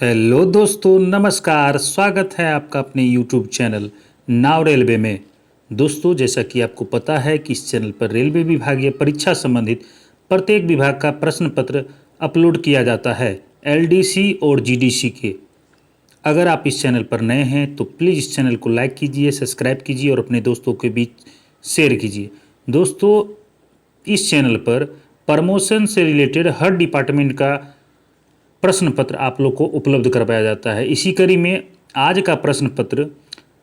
Hello दोस्तों, नमस्कार। स्वागत है आपका अपने यूट्यूब चैनल नाव रेलवे में। दोस्तों, जैसा कि आपको पता है कि इस चैनल पर रेलवे विभागीय परीक्षा संबंधित प्रत्येक विभाग का प्रश्न पत्र अपलोड किया जाता है, एलडीसी और जीडीसी के। अगर आप इस चैनल पर नए हैं तो प्लीज़ इस चैनल को लाइक कीजिए, सब्सक्राइब कीजिए और अपने दोस्तों के बीच शेयर कीजिए। दोस्तों, इस चैनल पर प्रमोशन से रिलेटेड हर डिपार्टमेंट का प्रश्न पत्र आप लोग को उपलब्ध करवाया जाता है। इसी कड़ी में आज का प्रश्न पत्र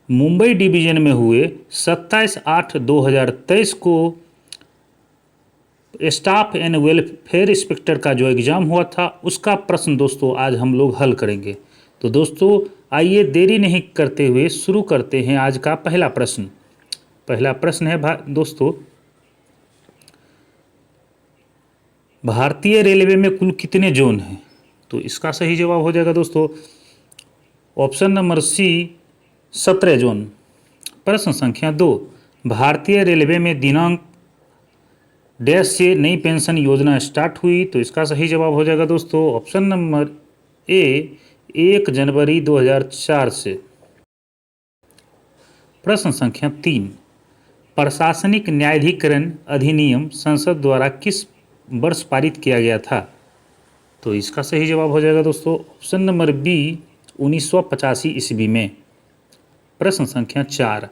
मुंबई डिवीजन में हुए 27/8/2023 को स्टाफ एंड वेलफेयर इंस्पेक्टर का जो एग्ज़ाम हुआ था उसका प्रश्न दोस्तों आज हम लोग हल करेंगे। तो दोस्तों, आइए देरी नहीं करते हुए शुरू करते हैं आज का पहला प्रश्न। पहला प्रश्न है दोस्तों, भारतीय रेलवे में कुल कितने जोन हैं? तो इसका सही जवाब हो जाएगा दोस्तों ऑप्शन नंबर सी, 17 जोन। प्रश्न संख्या 2, भारतीय रेलवे में दिनांक डैश से नई पेंशन योजना स्टार्ट हुई। तो इसका सही जवाब हो जाएगा दोस्तों ऑप्शन नंबर ए, 1 जनवरी 2004 से। प्रश्न संख्या 3, प्रशासनिक न्यायाधिकरण अधिनियम संसद द्वारा किस वर्ष पारित किया गया था? तो इसका सही जवाब हो जाएगा दोस्तों ऑप्शन नंबर बी, 1985 ईस्वी में। प्रश्न संख्या 4,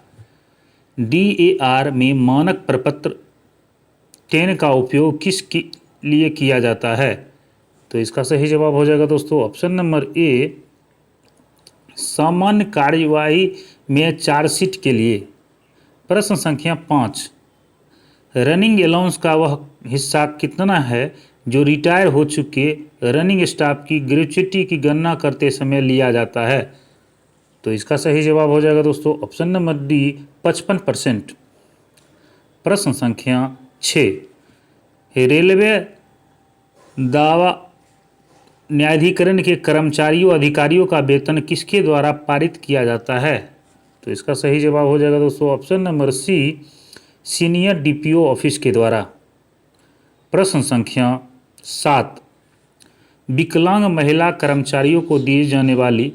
डीएआर में मानक प्रपत्र 10 का उपयोग किस लिए किया जाता है? तो इसका सही जवाब हो जाएगा दोस्तों ऑप्शन नंबर ए, सामान्य कार्यवाही में चार्जशीट के लिए। प्रश्न संख्या 5, रनिंग अलाउंस का वह हिस्सा कितना है जो रिटायर हो चुके रनिंग स्टाफ की ग्रेच्युटी की गणना करते समय लिया जाता है? तो इसका सही जवाब हो जाएगा दोस्तों ऑप्शन नंबर डी, 55%। प्रश्न संख्या 6, रेलवे दावा न्यायाधिकरण के कर्मचारियों अधिकारियों का वेतन किसके द्वारा पारित किया जाता है? तो इसका सही जवाब हो जाएगा दोस्तों option number C, senior DPO office के द्वारा। प्रश्न संख्या 7, विकलांग महिला कर्मचारियों को दी जाने वाली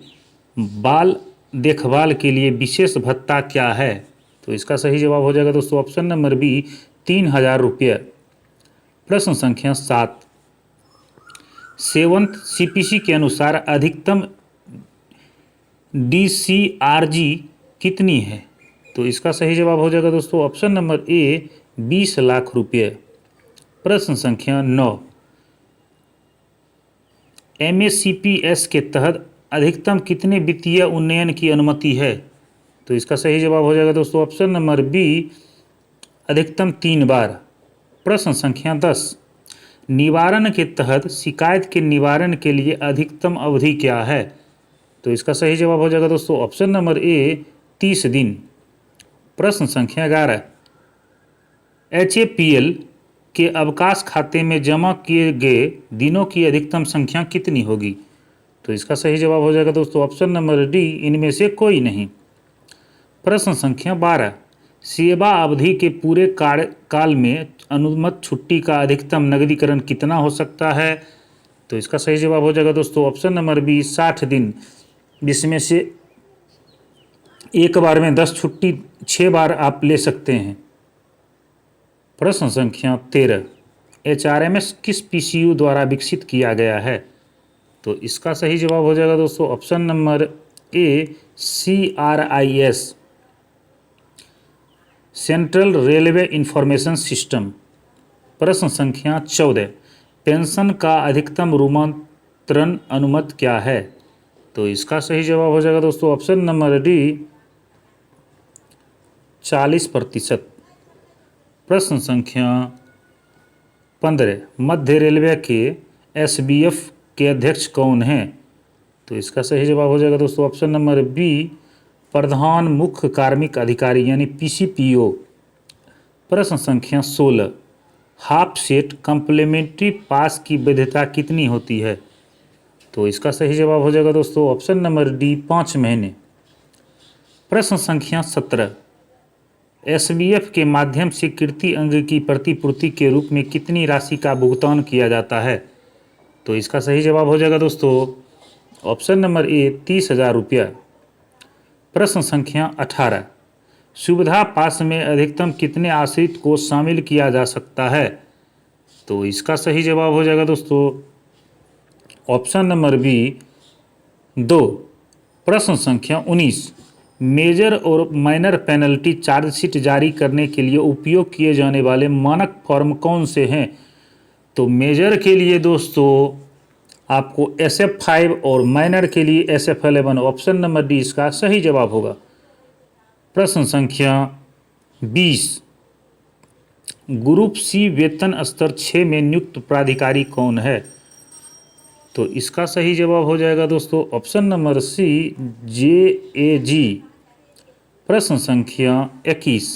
बाल देखभाल के लिए विशेष भत्ता क्या है? तो इसका सही जवाब हो जाएगा दोस्तों ऑप्शन नंबर बी, 3000 रुपये। प्रश्न संख्या 7, 7th सीपीसी के अनुसार अधिकतम डीसीआरजी कितनी है? तो इसका सही जवाब हो जाएगा दोस्तों ऑप्शन नंबर ए, 20 लाख रुपये। प्रश्न संख्या 9, एमएससीपीएस के तहत अधिकतम कितने वित्तीय उन्नयन की अनुमति है? तो इसका सही जवाब हो जाएगा दोस्तों ऑप्शन नंबर बी, अधिकतम 3 बार। प्रश्न संख्या 10, निवारण के तहत शिकायत के निवारण के लिए अधिकतम अवधि क्या है? तो इसका सही जवाब हो जाएगा दोस्तों ऑप्शन नंबर ए, 30 दिन। प्रश्न संख्या 11, एचएपीएल के अवकाश खाते में जमा किए गए दिनों की अधिकतम संख्या कितनी होगी? तो इसका सही जवाब हो जाएगा दोस्तों ऑप्शन नंबर डी, इनमें से कोई नहीं। प्रश्न संख्या 12, सेवा अवधि के पूरे कार्यकाल में अनुमत छुट्टी का अधिकतम नगदीकरण कितना हो सकता है? तो इसका सही जवाब हो जाएगा दोस्तों ऑप्शन नंबर बी, 60 दिन, जिसमें से एक बार में 10 छुट्टी 6 बार आप ले सकते हैं। प्रश्न संख्या 13, एचआरएमएस किस पीसीयू द्वारा विकसित किया गया है? तो इसका सही जवाब हो जाएगा दोस्तों option number A, CRIS, central railway information system. प्रश्न संख्या 14, पेंशन का अधिकतम रूपांतरण अनुमत क्या है? तो इसका सही जवाब हो जाएगा दोस्तों ऑप्शन नंबर डी, 40%। प्रश्न संख्या 15, मध्य रेलवे के एसबीएफ के अध्यक्ष कौन हैं? तो इसका सही जवाब हो जाएगा दोस्तों ऑप्शन नंबर बी, प्रधान मुख्य कार्मिक अधिकारी यानी पीसीपीओ। प्रश्न संख्या 16, हाफ सेट कम्प्लीमेंट्री पास की वैधता कितनी होती है? तो इसका सही जवाब हो जाएगा दोस्तों ऑप्शन नंबर डी, 5 महीने। प्रश्न संख्या 17, एसबीएफ के माध्यम से कृति अंग की प्रतिपूर्ति के रूप में कितनी राशि का भुगतान किया जाता है? तो इसका सही जवाब हो जाएगा दोस्तों ऑप्शन नंबर ए 30,000 रुपया। प्रश्न संख्या 18, सुविधा पास में अधिकतम कितने आश्रित को शामिल किया जा सकता है? तो इसका सही जवाब हो जाएगा दोस्तों ऑप्शन नंबर बी 2। प्रश्न संख्या 19, मेजर और माइनर पेनल्टी चार्जशीट जारी करने के लिए उपयोग किए जाने वाले मानक फॉर्म कौन से हैं? तो मेजर के लिए दोस्तों आपको SF5 और माइनर के लिए SF11, ऑप्शन नंबर डी इसका सही जवाब होगा। प्रश्न संख्या 20, ग्रुप सी वेतन स्तर 6 में नियुक्त प्राधिकारी कौन है? तो इसका सही जवाब हो जाएगा दोस्तों ऑप्शन नंबर सी JAG। प्रश्न संख्या 21,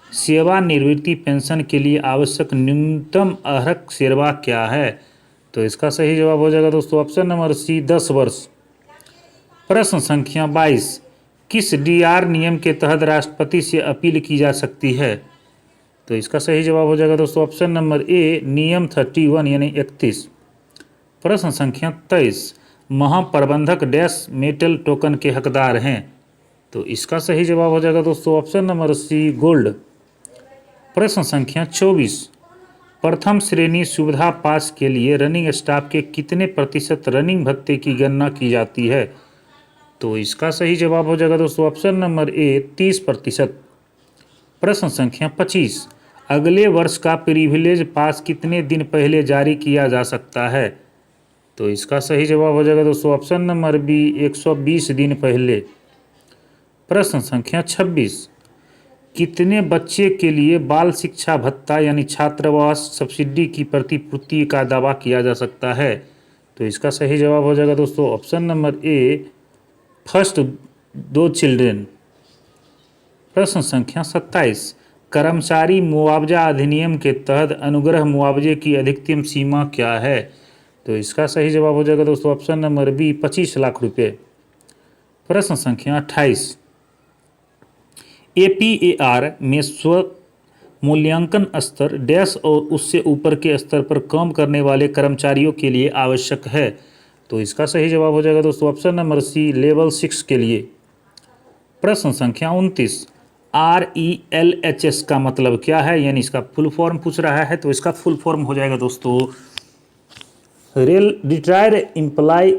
सेवानिवृत्ति पेंशन के लिए आवश्यक न्यूनतम अर्हक सेवा क्या है? तो इसका सही जवाब हो जाएगा दोस्तों ऑप्शन नंबर सी 10 वर्ष। प्रश्न संख्या 22, किस DR नियम के तहत राष्ट्रपति से अपील की जा सकती है? तो इसका सही जवाब हो जाएगा दोस्तों ऑप्शन नंबर ए नियम 31 यानी 31। प्रश्न संख्या 23, महाप्रबंधक डैश मेटल टोकन के हकदार हैं? तो इसका सही जवाब हो जाएगा दोस्तों ऑप्शन नंबर सी गोल्ड। प्रश्न संख्या 24, प्रथम श्रेणी सुविधा पास के लिए रनिंग स्टाफ के कितने प्रतिशत रनिंग भत्ते की गणना की जाती है? तो इसका सही जवाब हो जाएगा दोस्तों ऑप्शन नंबर ए 30%। प्रश्न संख्या 25, अगले वर्ष का प्रिविलेज पास कितने दिन पहले जारी किया जा सकता है? तो इसका सही जवाब हो जाएगा दोस्तों ऑप्शन नंबर बी 120 दिन पहले। प्रश्न संख्या 26, कितने बच्चे के लिए बाल शिक्षा भत्ता यानी छात्रावास सब्सिडी की प्रतिपूर्ति का दावा किया जा सकता है? तो इसका सही जवाब हो जाएगा दोस्तों option number A first 2 children. प्रश्न संख्या 27, कर्मचारी मुआवजा अधिनियम के तहत अनुग्रह मुआवजे की अधिकतम सीमा क्या है? तो इसका सही जवाब हो जाएगा दोस्तों ऑप्शन नंबर बी 25 लाख रुपये। प्रश्न संख्या 28, APAR में स्व मूल्यांकन स्तर डैश और उससे ऊपर के स्तर पर काम करने वाले कर्मचारियों के लिए आवश्यक है? तो इसका सही जवाब हो जाएगा दोस्तों ऑप्शन नंबर सी लेवल 6 के लिए। प्रश्न संख्या 29, RELHS का मतलब क्या है यानी इसका फुल फॉर्म पूछ रहा है। तो इसका फुल फॉर्म हो जाएगा दोस्तों retired employee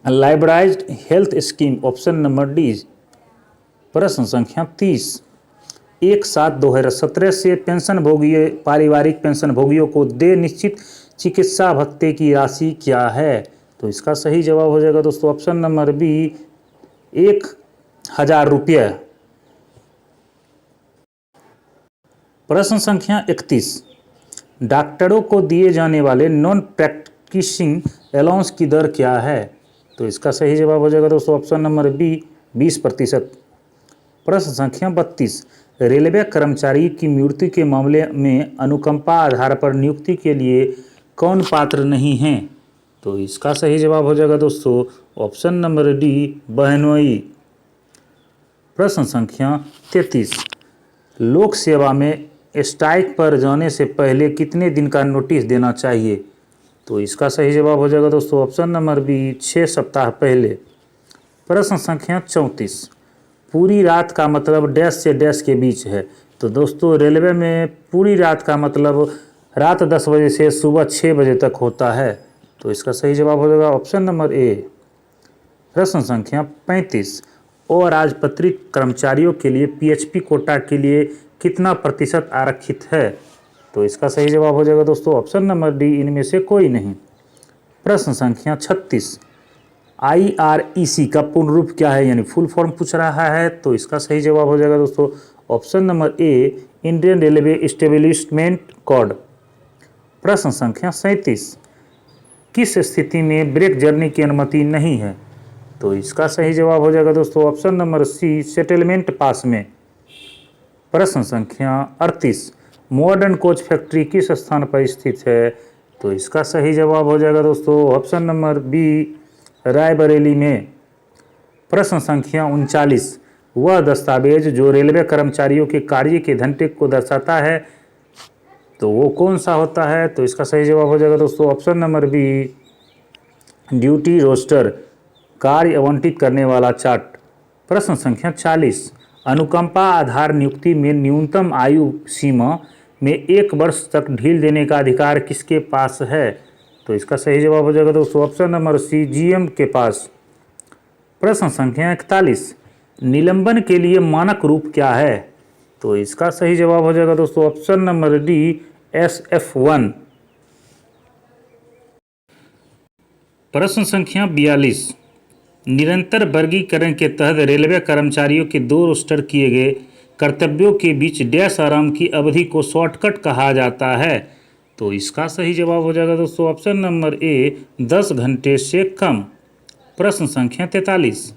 liberalised health scheme, option number D. प्रश्न संख्या 30, 1/7/2017 से पेंशन भोगियों पारिवारिक पेंशन भोगियों को दे निश्चित चिकित्सा भत्ते की राशि क्या है? तो इसका सही जवाब हो जाएगा दोस्तों ऑप्शन नंबर बी 1,000 रुपये। प्रश्न संख्या 31, डॉक्टरों को दिए जाने वाले नॉन प्रैक्टिसिंग अलाउंस की दर क्या है? तो इसका सही जवाब हो जाएगा दोस्तों ऑप्शन नंबर बी 20%। प्रश्न संख्या 32, रेलवे कर्मचारी की मृत्यु के मामले में अनुकंपा आधार पर नियुक्ति के लिए कौन पात्र नहीं है? तो इसका सही जवाब हो जाएगा दोस्तों ऑप्शन नंबर डी बहनोई। प्रश्न संख्या 33, लोक सेवा में स्ट्राइक पर जाने से पहले कितने दिन का नोटिस देना चाहिए? तो इसका सही जवाब हो जाएगा दोस्तों ऑप्शन नंबर बी 6 सप्ताह पहले। प्रश्न संख्या 34, पूरी रात का मतलब डैश से डैश के बीच है। तो दोस्तों रेलवे में पूरी रात का मतलब रात 10 बजे से सुबह 6 बजे तक होता है। तो इसका सही जवाब हो जाएगा ऑप्शन नंबर ए। प्रश्न संख्या 35, अराजपत्रित कर्मचारियों के लिए PHP कोटा के लिए कितना प्रतिशत आरक्षित है? तो इसका सही जवाब हो जाएगा दोस्तों ऑप्शन नंबर डी इनमें से कोई नहीं। प्रश्न संख्या 36, IREC का पूर्ण रूप क्या है यानी फुल फॉर्म पूछ रहा है। तो इसका सही जवाब हो जाएगा दोस्तों option number A Indian railway establishment code. प्रश्न संख्या 37, किस स्थिति में ब्रेक जर्नी की अनुमति नहीं है? तो इसका सही जवाब हो जाएगा दोस्तों ऑप्शन नंबर सी सेटलमेंट पास में। प्रश्न संख्या 38, मॉडर्न कोच फैक्ट्री किस स्थान पर स्थित है? तो इसका सही जवाब हो जाएगा दोस्तों ऑप्शन नंबर बी रायबरेली में। प्रश्न संख्या 39, वह दस्तावेज जो रेलवे कर्मचारियों के कार्य के घंटे को दर्शाता है तो वो कौन सा होता है? तो इसका सही जवाब हो जाएगा दोस्तों option number B duty roster, कार्य आवंटित करने वाला चार्ट। प्रश्न संख्या 40, अनुकंपा आधार नियुक्ति में न्यूनतम आयु सीमा में 1 वर्ष तक ढील देने का अधिकार किसके पास है? तो इसका सही जवाब हो जाएगा दोस्तों ऑप्शन नंबर सी, जीएम के पास। प्रश्न संख्या 41, निलंबन के लिए मानक रूप क्या है? तो इसका सही जवाब हो जाएगा दोस्तों ऑप्शन नंबर डी, SF1। प्रश्न संख्या 42, निरंतर वर्गीकरण के तहत रेलवे कर्मचारियों के 2 रोस्टर किए गए कर्तव्यों के बीच डैश आराम की अवधि को शॉर्टकट कहा जाता है। तो इसका सही जवाब हो जाएगा दोस्तों ऑप्शन नंबर ए, 10 घंटे से कम। प्रश्न संख्या 43,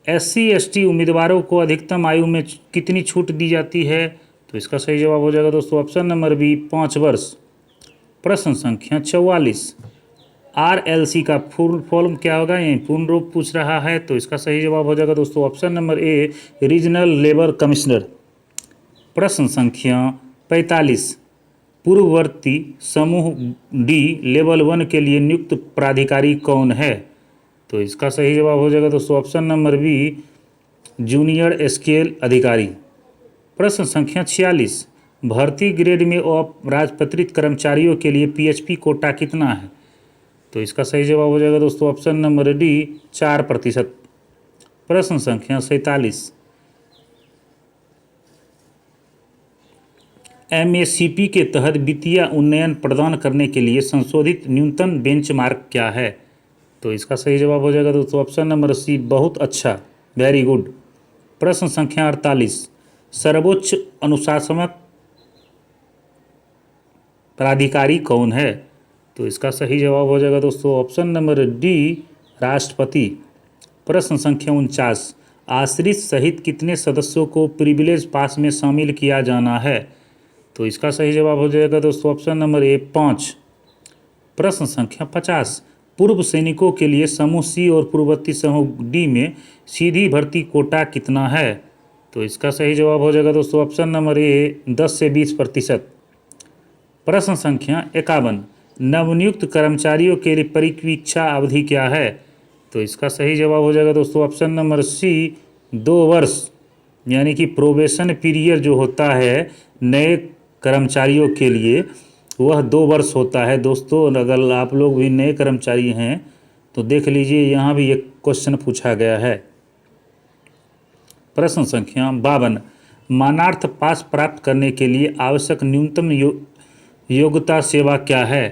SC/ST उम्मीदवारों को अधिकतम आयु में कितनी छूट दी जाती है? तो इसका सही जवाब हो जाएगा दोस्तों ऑप्शन नंबर बी, 5 वर्ष। प्रश्न संख्या 44, RLC का फुल फॉर्म क्या होगा? ये पूर्ण रूप पूछ रहा है। तो इसका सही जवाब हो जाएगा दोस्तों option number A, regional labour commissioner. प्रश्न संख्या 45, पूर्ववर्ती समूह डी लेवल 1 के लिए नियुक्त प्राधिकारी कौन है? तो इसका सही जवाब हो जाएगा दोस्तों option number B, junior scale अधिकारी। प्रश्न संख्या 46, भर्ती ग्रेड में अराजपत्रित कर्मचारियों के लिए PHP कोटा कितना है? तो इसका सही जवाब हो जाएगा दोस्तों ऑप्शन नंबर डी, 4%। प्रश्न संख्या 47, MACP के तहत वित्तीय उन्नयन प्रदान करने के लिए संशोधित न्यूनतम बेंचमार्क क्या है? तो इसका सही जवाब हो जाएगा दोस्तों ऑप्शन नंबर सी, बहुत अच्छा, वेरी गुड। प्रश्न संख्या 48, सर्वोच्च अनुशासनात्मक प्राधिकारी कौन है? तो इसका सही जवाब हो जाएगा दोस्तों ऑप्शन नंबर डी, राष्ट्रपति। प्रश्न संख्या 49, आश्रित सहित कितने सदस्यों को प्रिविलेज पास में शामिल किया जाना है? तो इसका सही जवाब हो जाएगा दोस्तों ऑप्शन नंबर ए, 5। प्रश्न संख्या 50, पूर्व सैनिकों के लिए समूह सी और पूर्ववर्ती समूह डी में सीधी भर्ती कोटा कितना है? तो इसका सही जवाब हो जाएगा दोस्तों ऑप्शन नंबर ए, 10 से 20%। प्रश्न संख्या 51, नवनियुक्त कर्मचारियों के लिए परिवीक्षा अवधि क्या है? तो इसका सही जवाब हो जाएगा दोस्तों ऑप्शन नंबर सी, 2 वर्ष, यानी कि प्रोबेशन पीरियड जो होता है नए कर्मचारियों के लिए वह 2 वर्ष होता है। दोस्तों अगर आप लोग भी नए कर्मचारी हैं तो देख लीजिए, यहाँ भी एक क्वेश्चन पूछा गया है। प्रश्न संख्या 52, मानार्थ पास प्राप्त करने के लिए आवश्यक न्यूनतम योग्यता सेवा क्या है?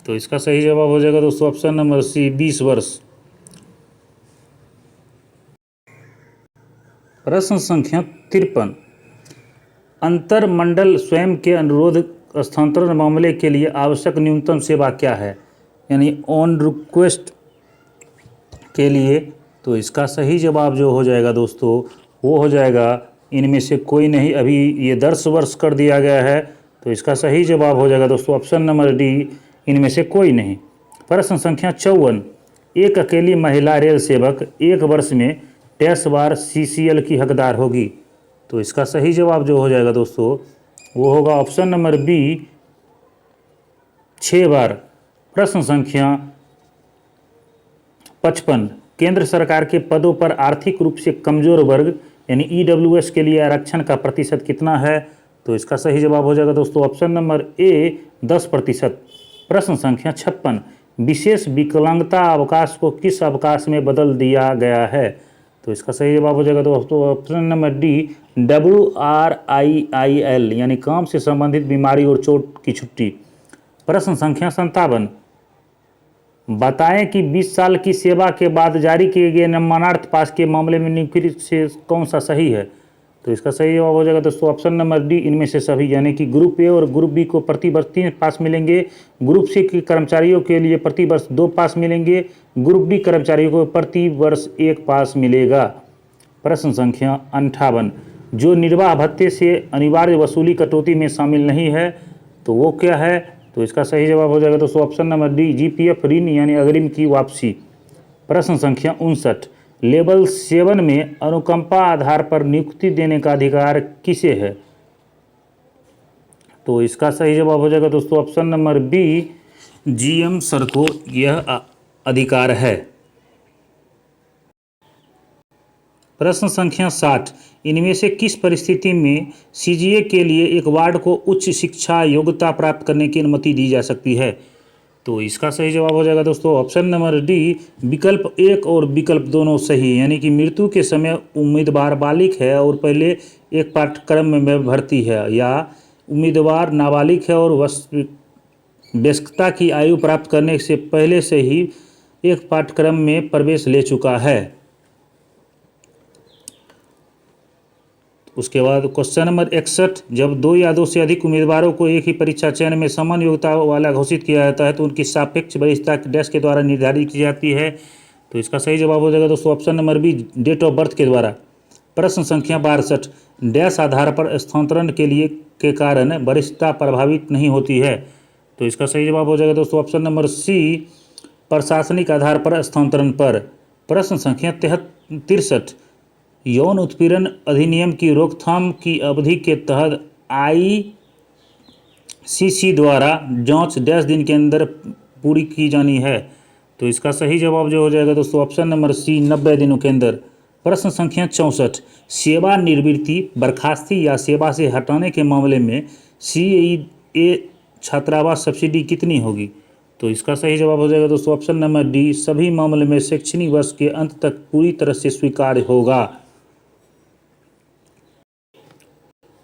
तो इसका सही जवाब हो जाएगा दोस्तों ऑप्शन नंबर सी, 20 वर्ष। प्रश्न संख्या 53, अंतर मंडल स्वयं के अनुरोध स्थानांतरण मामले के लिए आवश्यक न्यूनतम सेवा क्या है, यानी ऑन रिक्वेस्ट के लिए? तो इसका सही जवाब जो हो जाएगा दोस्तों वो हो जाएगा इनमें से कोई नहीं। अभी ये 10 वर्ष कर दिया गया है, तो इसका सही जवाब हो जाएगा दोस्तों ऑप्शन नंबर डी, इनमें से कोई नहीं। प्रश्न संख्या 54, एक अकेली महिला रेल सेवक 1 वर्ष में डैश बार CCL की हकदार होगी? तो इसका सही जवाब जो हो जाएगा दोस्तों वो होगा ऑप्शन नंबर बी, 6 बार। प्रश्न संख्या 55, केंद्र सरकार के पदों पर आर्थिक रूप से कमजोर वर्ग यानी EWS के लिए आरक्षण का प्रतिशत कितना है? तो इसका सही जवाब हो जाएगा दोस्तों ऑप्शन नंबर ए, 10%। प्रश्न संख्या 56, विशेष विकलांगता अवकाश को किस अवकाश में बदल दिया गया है? तो इसका सही जवाब हो जाएगा दोस्तों ऑप्शन नंबर डी, WRIIL यानी काम से संबंधित बीमारी और चोट की छुट्टी। प्रश्न संख्या 57, बताएं कि 20 साल की सेवा के बाद जारी किए गए मानार्थ पास के मामले में निम्नलिखित से कौन सा सही है? तो इसका सही जवाब हो जाएगा दोस्तों ऑप्शन नंबर डी, इनमें से सभी, यानी कि ग्रुप ए और ग्रुप बी को प्रति वर्ष 3 पास मिलेंगे, ग्रुप सी के कर्मचारियों के लिए प्रति वर्ष 2 पास मिलेंगे, ग्रुप डी कर्मचारियों को प्रति वर्ष 1 पास मिलेगा। प्रश्न संख्या 58, जो निर्वाह भत्ते से अनिवार्य वसूली कटौती में शामिल नहीं है तो वो क्या है? तो इसका सही जवाब हो जाएगा दोस्तों ऑप्शन नंबर डी, GPF ऋण यानी अग्रिम की वापसी। प्रश्न संख्या 59, लेवल 7 में अनुकंपा आधार पर नियुक्ति देने का अधिकार किसे है? तो इसका सही जवाब हो जाएगा दोस्तों option number B, GM sir को यह अधिकार है। प्रश्न संख्या 60, इनमें से किस परिस्थिति में सीजीए के लिए एक वार्ड को उच्च शिक्षा योग्यता प्राप्त करने की अनुमति दी जा सकती है? तो इसका सही जवाब हो जाएगा दोस्तों ऑप्शन नंबर डी, विकल्प 1 और विकल्प दोनों सही, यानी कि मृत्यु के समय उम्मीदवार बालिग है और पहले एक पाठ्यक्रम में भर्ती है, या उम्मीदवार नाबालिग है और वयस्कता की आयु प्राप्त करने से पहले से ही एक पाठ्यक्रम में प्रवेश ले चुका है। उसके बाद क्वेश्चन नंबर 61, जब 2 या 2 से अधिक उम्मीदवारों को एक ही परीक्षा चयन में समान योग्यता वाला घोषित किया जाता है तो उनकी सापेक्ष वरिष्ठता डैश के द्वारा निर्धारित की जाती है? तो इसका सही जवाब हो जाएगा दोस्तों option number B, date of birth के द्वारा। प्रश्न संख्या 62, डैश आधार पर स्थानांतरण के कारण वरिष्ठता प्रभावित नहीं होती है? तो इसका सही जवाब हो जाएगा दोस्तों ऑप्शन नंबर सी, प्रशासनिक आधार पर स्थानांतरण पर। प्रश्न संख्या 63, यौन उत्पीड़न अधिनियम की रोकथाम की अवधि के तहत आईसीसी द्वारा जांच डैश दिन के अंदर पूरी की जानी है? तो इसका सही जवाब जो हो जाएगा दोस्तों ऑप्शन नंबर सी, 90 दिनों के अंदर। प्रश्न संख्या 64, सेवानिवृत्ति, बर्खास्ती या सेवा से हटाने के मामले में सीए छात्रावास सब्सिडी कितनी होगी? तो इसका सही जवाब हो जाएगा दोस्तों ऑप्शन नंबर डी, सभी मामले में शैक्षणिक वर्ष के अंत तक पूरी तरह से स्वीकार्य होगा।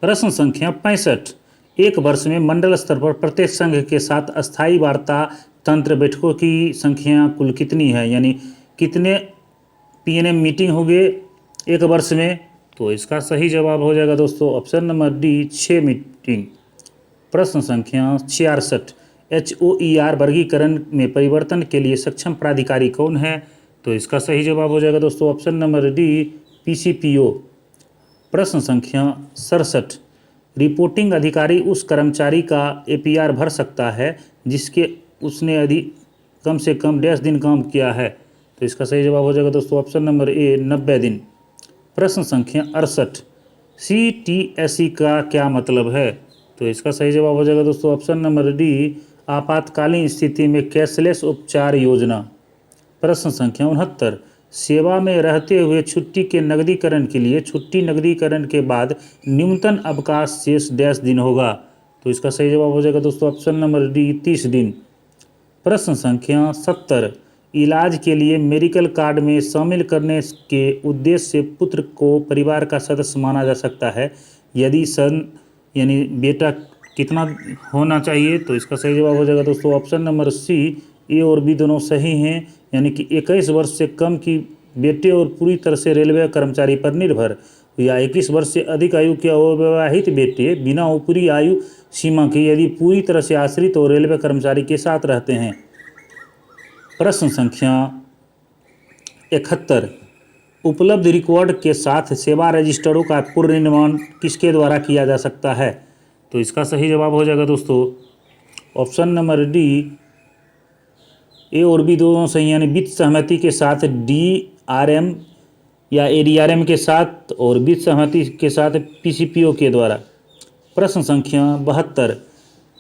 प्रश्न संख्या 65, एक वर्ष में मंडल स्तर पर प्रत्येक संघ के साथ अस्थायी वार्ता तंत्र बैठकों की संख्या कुल कितनी है, यानी कितने पीएनएम मीटिंग होंगे एक वर्ष में? तो इसका सही जवाब हो जाएगा दोस्तों ऑप्शन नंबर डी, 6 मीटिंग। प्रश्न संख्या 66, HOER वर्गीकरण में परिवर्तन के लिए सक्षम प्राधिकारी कौन है? तो इसका सही जवाब हो जाएगा दोस्तों ऑप्शन नंबर डी, PCPO। प्रश्न संख्या 67, रिपोर्टिंग अधिकारी उस कर्मचारी का APR भर सकता है जिसके उसने कम से कम डैश दिन काम किया है? तो इसका सही जवाब हो जाएगा दोस्तों ऑप्शन नंबर ए, 90 दिन। प्रश्न संख्या 68, CTSE का क्या मतलब है? तो इसका सही जवाब हो जाएगा दोस्तों ऑप्शन नंबर डी, आपातकालीन स्थिति में कैशलेस उपचार योजना। प्रश्न संख्या 69, सेवा में रहते हुए छुट्टी के नकदीकरण के लिए छुट्टी नकदीकरण के बाद न्यूनतम अवकाश शेष डैश दिन होगा? तो इसका सही जवाब हो जाएगा दोस्तों ऑप्शन नंबर डी, 30 दिन। प्रश्न संख्या 70, इलाज के लिए मेडिकल कार्ड में शामिल करने के उद्देश्य से पुत्र को परिवार का सदस्य माना जा सकता है, यदि सन यानी बेटा कितना होना चाहिए? तो इसका सही जवाब हो जाएगा दोस्तों ऑप्शन नंबर सी, ए और बी दोनों सही हैं, यानी कि 21 वर्ष से कम की बेटे और पूरी तरह से रेलवे कर्मचारी पर निर्भर, या 21 वर्ष से अधिक आयु के अविवाहित बेटे बिना ऊपरी आयु सीमा के यदि पूरी तरह से आश्रित और रेलवे कर्मचारी के साथ रहते हैं। प्रश्न संख्या 71, उपलब्ध रिकॉर्ड के साथ सेवा रजिस्टरों का पुनर्निर्माण किसके द्वारा किया जा सकता है? तो इसका सही जवाब हो जाएगा दोस्तों ऑप्शन नंबर डी, ए और बी दोनों सही, यानी वित्त सहमति के साथ DRM या ADRM के साथ और वित्त सहमति के साथ PCPO के द्वारा। प्रश्न संख्या 72,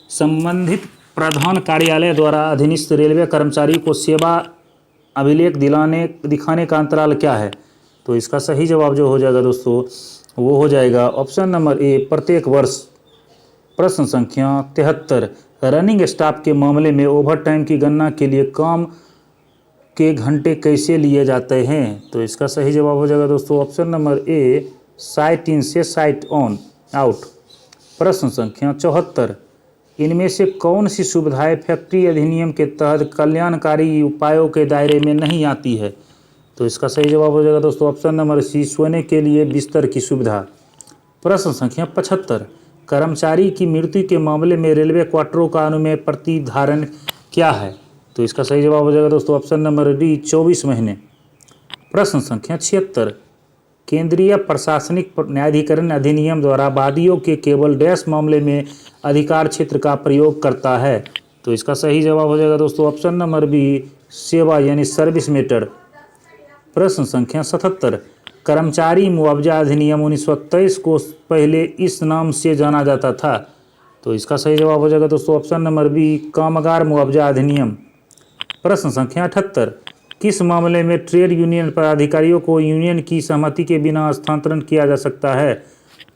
संबंधित प्रधान कार्यालय द्वारा अधीनस्थ रेलवे कर्मचारी को सेवा अभिलेख दिखाने का अंतराल क्या है? तो इसका सही जवाब जो हो जाएगा दोस्तों वो हो जाएगा ऑप्शन नंबर ए, प्रत्येक वर्ष। प्रश्न संख्या 73, रनिंग स्टाफ के मामले में ओवरटाइम की गणना के लिए काम के घंटे कैसे लिए जाते हैं? तो इसका सही जवाब हो जाएगा दोस्तों ऑप्शन नंबर ए, साइट इन से साइट ऑन आउट। प्रश्न संख्या 74, इनमें से कौन सी सुविधाएं फैक्ट्री अधिनियम के तहत कल्याणकारी उपायों के दायरे में नहीं आती है? तो इसका सही जवाब हो जाएगा दोस्तों ऑप्शन नंबर सी, सोने के लिए बिस्तर की सुविधा। प्रश्न संख्या 75, कर्मचारी की मृत्यु के मामले में रेलवे क्वार्टरों का अनुमेय प्रतिधारण क्या है? तो इसका सही जवाब हो जाएगा दोस्तों ऑप्शन नंबर डी, 24 महीने। प्रश्न संख्या 76, केंद्रीय प्रशासनिक न्यायाधिकरण अधिनियम द्वारा वादियों के केवल डैश मामले में अधिकार क्षेत्र का प्रयोग करता है? तो इसका सही जवाब हो जाएगा दोस्तों ऑप्शन नंबर बी, सेवा यानी सर्विस मेटर। प्रश्न संख्या 77, कर्मचारी मुआवजा अधिनियम 1923 को पहले इस नाम से जाना जाता था? तो इसका सही जवाब हो जाएगा दोस्तों ऑप्शन नंबर बी, कामगार मुआवजा अधिनियम। प्रश्न संख्या 78, किस मामले में ट्रेड यूनियन पदाधिकारियों को यूनियन की सहमति के बिना हस्तांतरण किया जा सकता है?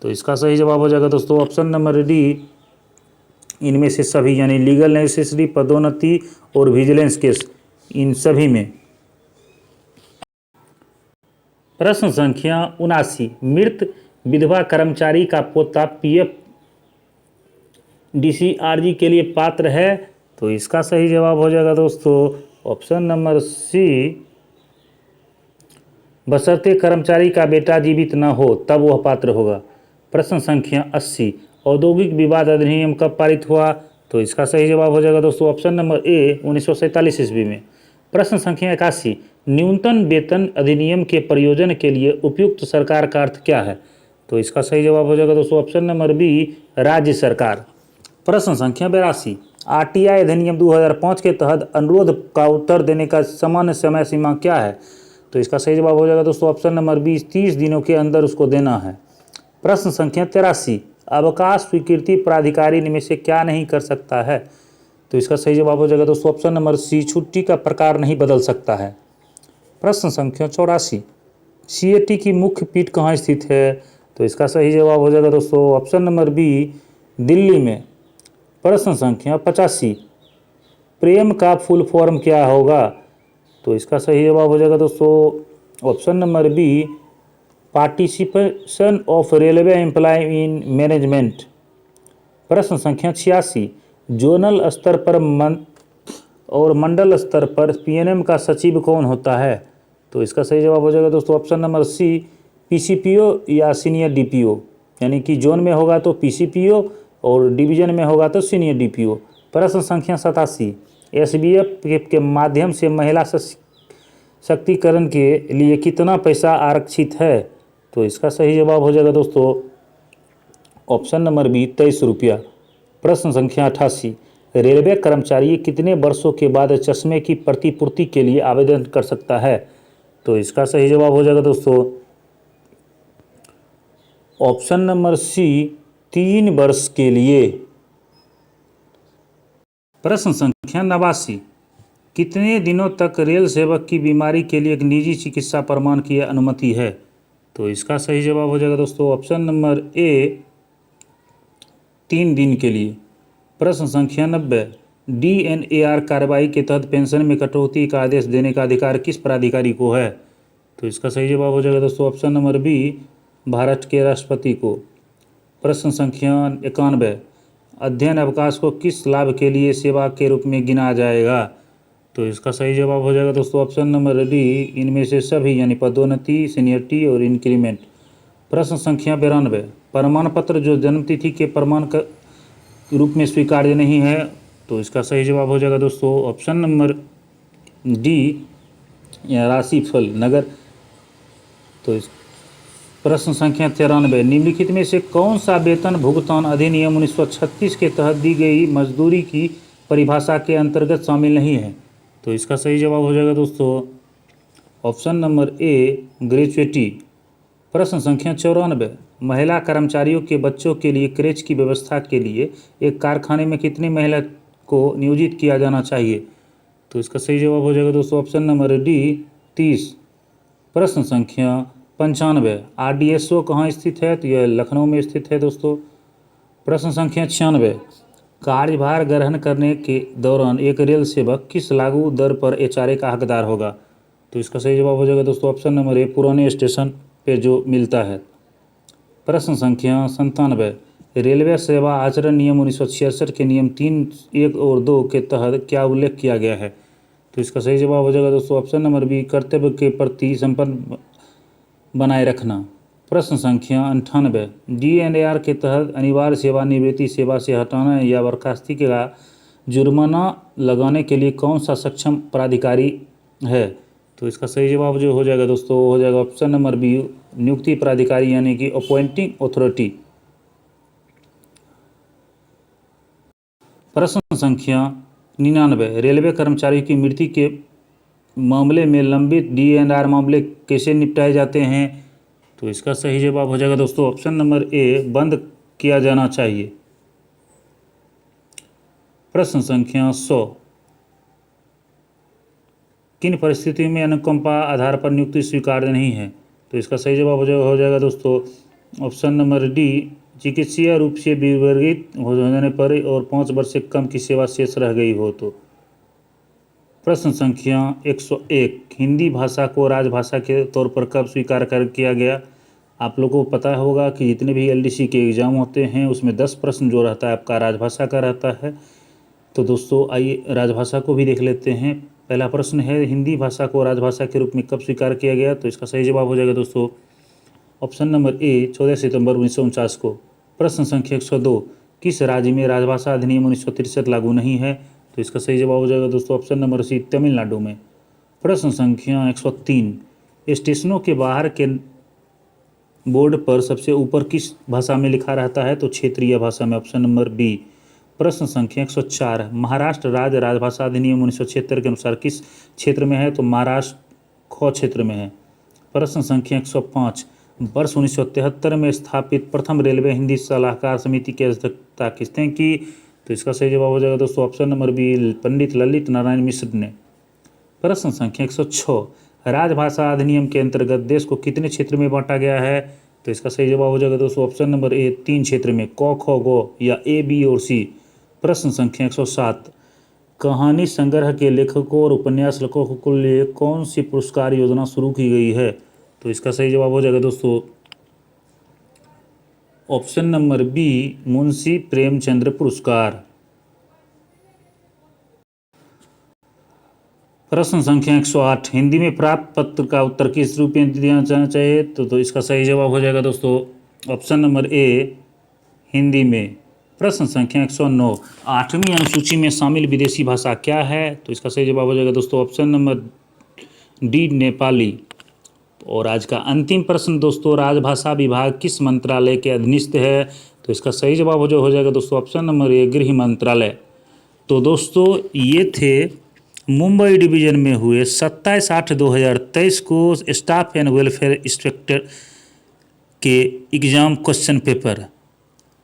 तो इसका सही जवाब हो जाएगा दोस्तों ऑप्शन नंबर डी, इनमें से सभी, यानी लीगल नेसेसरी, पदोन्नति और विजिलेंस केस, इन सभी में। प्रश्न संख्या 79, मृत विधवा कर्मचारी का पोता पीएफ डीसीआरजी के लिए पात्र है? तो इसका सही जवाब हो जाएगा दोस्तों ऑप्शन नंबर सी, बशर्ते कर्मचारी का बेटा जीवित न हो तब वह पात्र होगा। प्रश्न संख्या 80, औद्योगिक विवाद अधिनियम कब पारित हुआ? तो इसका सही जवाब हो जाएगा दोस्तों ऑप्शन नंबर ए, 1947 ईस्वी में। प्रश्न संख्या 81, न्यूनतम वेतन अधिनियम के प्रयोजन के लिए उपयुक्त सरकार का अर्थ क्या है? तो इसका सही जवाब हो जाएगा दोस्तों ऑप्शन नंबर बी, राज्य सरकार। प्रश्न संख्या 82, आरटीआई अधिनियम 2005 के तहत अनुरोध का उत्तर देने का सामान्य समय सीमा क्या है? तो इसका सही जवाब हो जाएगा दोस्तों ऑप्शन नंबर बी, 30 दिनों के अंदर उसको देना है। प्रश्न संख्या 83, अवकाश स्वीकृति प्राधिकारी इनमें से क्या नहीं कर सकता है? तो इसका सही जवाब हो जाएगा दोस्तों ऑप्शन नंबर सी, छुट्टी का प्रकार नहीं बदल सकता है। प्रश्न संख्या 84, सीएटी की मुख्य पीठ कहाँ स्थित है? तो इसका सही जवाब हो जाएगा दोस्तों ऑप्शन नंबर बी, दिल्ली में। प्रश्न संख्या 85, प्रेम का फुल फॉर्म क्या होगा? तो इसका सही जवाब हो जाएगा दोस्तों option number B, participation of railway employ in management. प्रश्न संख्या 86, जोनल स्तर पर और मंडल स्तर पर पीएनएम का सचिव कौन होता है? तो इसका सही जवाब हो जाएगा दोस्तों ऑप्शन नंबर सी, पीसीपीओ या सीनियर डीपीओ, यानी कि जोन में होगा तो पीसीपीओ और डिवीजन में होगा तो सीनियर डीपीओ। प्रश्न संख्या 87, एसबीएफ के माध्यम से महिला सशक्तिकरण के लिए कितना पैसा आरक्षित है? तो इसका सही जवाब हो जाएगा दोस्तों ऑप्शन नंबर बी, 23 रुपया। प्रश्न संख्या 88, रेलवे कर्मचारी कितने वर्षों के बाद चश्मे की प्रतिपूर्ति के लिए आवेदन कर सकता है? तो इसका सही जवाब हो जाएगा दोस्तों ऑप्शन नंबर सी, 3 वर्ष के लिए। प्रश्न संख्या 89, कितने दिनों तक रेल सेवक की बीमारी के लिए एक निजी चिकित्सा प्रमाण की अनुमति है? तो इसका सही जवाब हो जाएगा दोस्तों ऑप्शन नंबर ए, 3 दिन के लिए। प्रश्न संख्या 90, डीएनएआर कार्रवाई के तहत पेंशन में कटौती का आदेश देने का अधिकार किस प्राधिकारी को है? तो इसका सही जवाब हो जाएगा दोस्तों ऑप्शन नंबर बी, भारत के राष्ट्रपति को। प्रश्न संख्या 91, अध्ययन अवकाश को किस लाभ के लिए सेवा के रूप में गिना जाएगा? तो इसका सही जवाब हो जाएगा दोस्तों ऑप्शन नंबर डी, इनमें से सभी, यानी पदोन्नति, सीनियरिटी और इंक्रीमेंट। प्रश्न संख्या 92, प्रमाण पत्र जो जन्मतिथि के प्रमाण का रूप में स्वीकार्य नहीं है? तो इसका सही जवाब हो जाएगा दोस्तों ऑप्शन नंबर डी, या राशिफल नगर। तो इस प्रश्न संख्या 93, निम्नलिखित में से कौन सा वेतन भुगतान अधिनियम 1936 के तहत दी गई मजदूरी की परिभाषा के अंतर्गत शामिल नहीं है? तो इसका सही जवाब हो जाएगा दोस्तों ऑप्शन नंबर ए, ग्रेच्युटी। प्रश्न संख्या 94, महिला कर्मचारियों के बच्चों के लिए क्रेच की व्यवस्था के लिए एक कारखाने में कितनी महिला को नियोजित किया जाना चाहिए? तो इसका सही जवाब हो जाएगा दोस्तों ऑप्शन नंबर डी, 30। प्रश्न संख्या 95, आरडीएसओ कहाँ स्थित है? तो यह लखनऊ में स्थित है दोस्तों। प्रश्न संख्या 96, कार्यभार ग्रहण करने के दौरान एक रेल सेवक किस लागू दर पर एचआरए का हकदार होगा? तो इसका सही जवाब हो जाएगा दोस्तों ऑप्शन नंबर ए, पुराने स्टेशन पे जो मिलता है। प्रश्न संख्या 97, रेलवे सेवा आचरण नियम 1966 के नियम 3, 1 और 2 के तहत क्या उल्लेख किया गया है? तो इसका सही जवाब हो जाएगा दोस्तों ऑप्शन नंबर बी, कर्तव्य के प्रति संपन्न बनाए रखना। प्रश्न संख्या 98, डीएनएआर के तहत अनिवार्य सेवानिवृत्ति सेवा से हटाना या बर्खास्ती का जुर्माना लगाने के लिए कौन सा सक्षम प्राधिकारी है? तो इसका सही जवाब जो हो जाएगा दोस्तों हो जाएगा ऑप्शन नंबर बी, नियुक्ति प्राधिकारी, यानी कि अपॉइंटिंग अथॉरिटी। प्रश्न संख्या 99, रेलवे कर्मचारियों की मृत्यु के मामले में लंबित डीएनआर मामले कैसे निपटाए जाते हैं? तो इसका सही जवाब हो जाएगा दोस्तों ऑप्शन नंबर ए, बंद किया जाना चाहिए। प्रश्न संख्या 100, किन परिस्थितियों में अनुकंपा आधार पर नियुक्ति स्वीकार्य नहीं है? तो इसका सही जवाब हो जाएगा दोस्तों ऑप्शन नंबर डी, चिकित्सीय रूप से विवर्गित हो जाने पर और 5 वर्ष से कम की सेवा शेष रह गई हो तो। प्रश्न संख्या 101, हिंदी भाषा को राजभाषा के तौर पर कब स्वीकार किया गया? आप लोगों को पता होगा कि जितने भी एलडीसी के एग्ज़ाम होते हैं उसमें 10 प्रश्न जो रहता है आपका राजभाषा का रहता है। तो दोस्तों आइए राजभाषा को भी देख लेते हैं। पहला प्रश्न है, हिंदी भाषा को राजभाषा के रूप में कब स्वीकार किया गया? तो इसका सही जवाब हो जाएगा दोस्तों ऑप्शन नंबर ए, 14 सितंबर 1949 को। प्रश्न संख्या 102, किस राज्य में राजभाषा अधिनियम 1963 लागू नहीं है? तो इसका सही जवाब हो जाएगा दोस्तों ऑप्शन नंबर सी, तमिलनाडु में। प्रश्न संख्या 103, स्टेशनों के बाहर के बोर्ड पर सबसे ऊपर किस भाषा में लिखा रहता है? तो क्षेत्रीय भाषा में, ऑप्शन नंबर बी। प्रश्न संख्या 104, महाराष्ट्र राज्य राजभाषा अधिनियम 1976 के अनुसार किस क्षेत्र में है? तो महाराष्ट्र ख क्षेत्र में है। प्रश्न संख्या 105, वर्ष 1973 में स्थापित प्रथम रेलवे हिंदी सलाहकार समिति की अध्यक्षता किसने की? तो इसका सही जवाब हो जाएगा दोस्तों ऑप्शन नंबर बी, पंडित ललित नारायण मिश्र ने। प्रश्न संख्या 106, राजभाषा अधिनियम के अंतर्गत देश को कितने क्षेत्र में बांटा गया है? तो इसका सही जवाब हो जाएगा दोस्तों ऑप्शन नंबर ए, 3 क्षेत्र में, क ख ग या ए बी और सी। प्रश्न संख्या 107, कहानी संग्रह के लेखकों और उपन्यास लेखकों के लिए कौन सी पुरस्कार योजना शुरू की गई है? तो इसका सही जवाब हो जाएगा दोस्तों option number B, Munshi Premchandra पुरस्कार। प्रश्न संख्या 108, हिंदी में प्राप्त पत्र का उत्तर किस रूप में दिया जाना चाहिए? तो इसका सही जवाब हो जाएगा दोस्तों ऑप्शन नंबर ए, हिंदी में। प्रश्न संख्या 109, 8वीं अनुसूची में शामिल विदेशी भाषा क्या है? तो इसका सही जवाब हो जाएगा दोस्तों ऑप्शन नंबर डी, नेपाली। और आज का अंतिम प्रश्न दोस्तों, राजभाषा विभाग किस मंत्रालय के अधीनस्थ है? तो इसका सही जवाब हो जाएगा दोस्तों ऑप्शन नंबर ए, गृह मंत्रालय। तो दोस्तों ये थे मुंबई डिवीज़न में हुए 27/8/2023 को स्टाफ एंड वेलफेयर इंस्पेक्टर के एग्ज़ाम क्वेश्चन पेपर।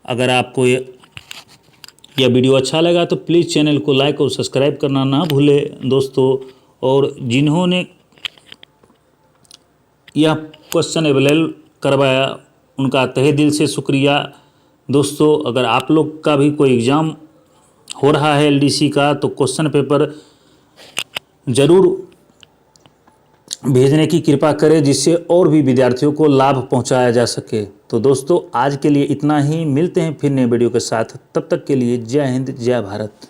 अगर आपको यह वीडियो अच्छा लगा तो प्लीज़ चैनल को लाइक और सब्सक्राइब करना ना भूलें दोस्तों। और जिन्होंने यह क्वेश्चन अवेलेबल करवाया उनका तहे दिल से शुक्रिया दोस्तों। अगर आप लोग का भी कोई एग्ज़ाम हो रहा है एलडीसी का तो क्वेश्चन पेपर ज़रूर भेजने की कृपा करें जिससे और भी विद्यार्थियों को लाभ पहुंचाया जा सके। तो दोस्तों आज के लिए इतना ही, मिलते हैं फिर नए वीडियो के साथ, तब तक के लिए जय हिंद जय भारत।